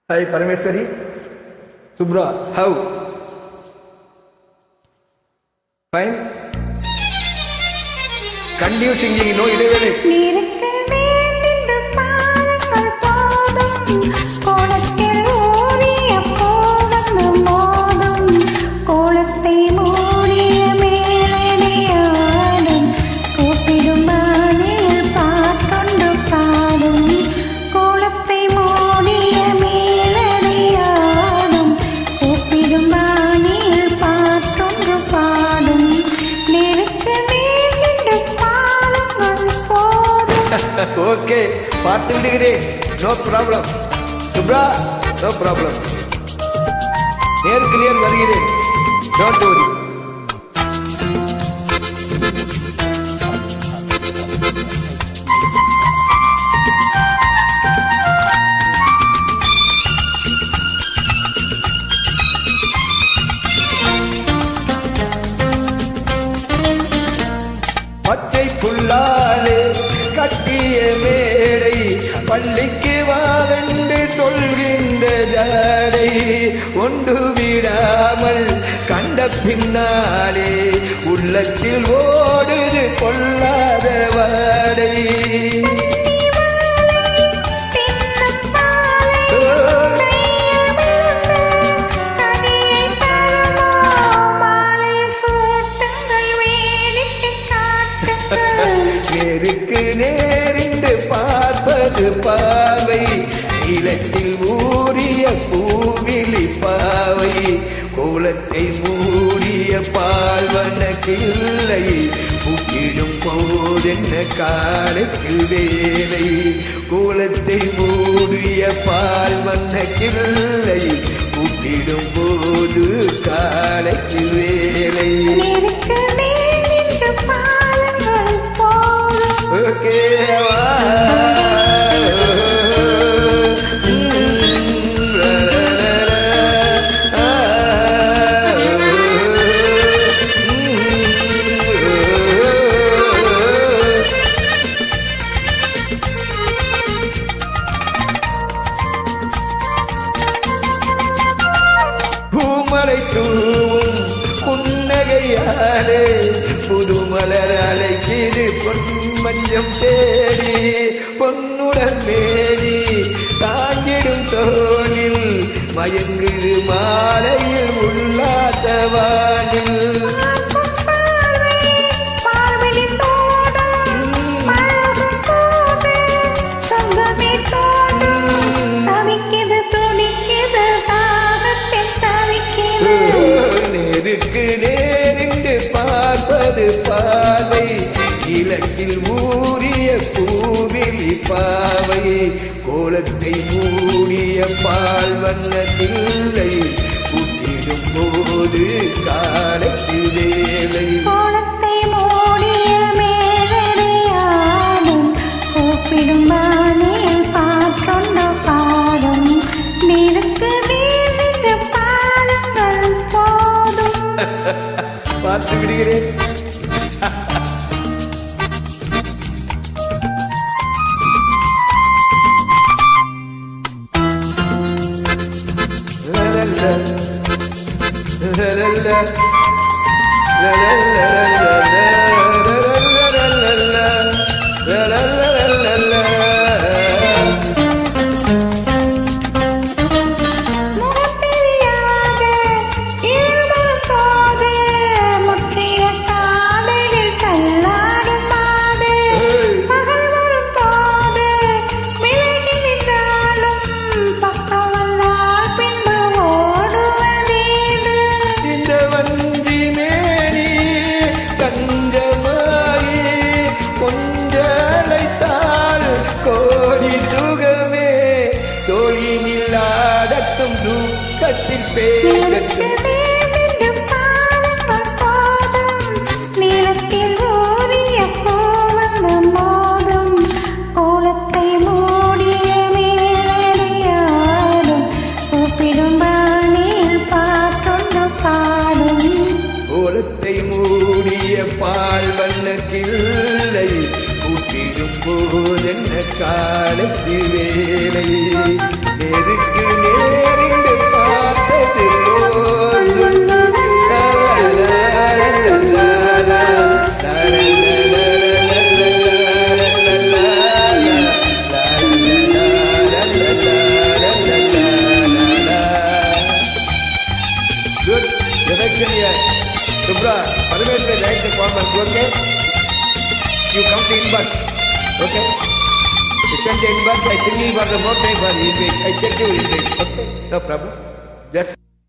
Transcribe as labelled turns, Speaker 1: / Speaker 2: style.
Speaker 1: Hi Parameshwari. Subra, how? Fine? Continue singing, no idevele. Okay, பார்த்து விடுகிறேன். No problem. Subra, no problem. நேருக்கு நேர் வருகிறேன். Don't worry. பச்சை புல்லாலே கட்டிய மேடை பள்ளிக்கு வாவென்று சொல்கின்ற ஜாடை ஒன்று விடாமல் கண்ட பின்னாலே உள்ளத்தில் ஓடுது கொள்ளாத வாடை. நேருக்கு நேரிண்டு பார்ப்பது பாவை இலத்தில் ஊறிய பூவிழி பாவை கோலத்தை மூடிய பால்வன கிள்ளை புக்கிடும் போதென்ன காலைக்கு வேலை கோலத்தை மூடிய பால்வன கிள்ளை புக்கிடும் போது காலைக்கு வேலை. பூமலை தூவும் புன்னகையாலே புதுமலர் அழைக்கிது பொன்மஞ்சம் தேடி பொன்னுடன் மேடி தாங்கிடும் தோனில் மயங்குது மாலையில் உல்லாசவானில். நேருக்கு நேரிண்டு பார்ப்பது பாவை இலக்கில் ஊறிய பூவிழி பாவை கோலத்தை மூடிய பால் வண்ணத்தில்லை கூட்டிடும் போது காலைக்கு வேலை.
Speaker 2: கோலத்தை மூடிய மேலடியாடும் கூப்பிடும் பானையில் பாற்றொண்டு பாடும் நேருக்கு நேரிண்டு பாருங்கள் போதும்.
Speaker 1: பார்த்து விடுகிறேன். துக்கத்தில் பேசட்டும்
Speaker 2: நீளத்தில் ஊறிய கோலம் மோதும் கோலத்தை மூடிய மேலடியாடும் கூப்பிடும் பாணியில் பாட்டொன்று பாடும்
Speaker 1: கோலத்தை மூடிய பால் வண்ண கிள்ளை கூட்டிடும் போதென்ன காலத்து வேலை நெருக்கு Durga, Parameshwar write the comment, okay? You come to inbox, okay? You send the inbox, I send you for the more time for inbox. I check your inbox, okay? No problem. Just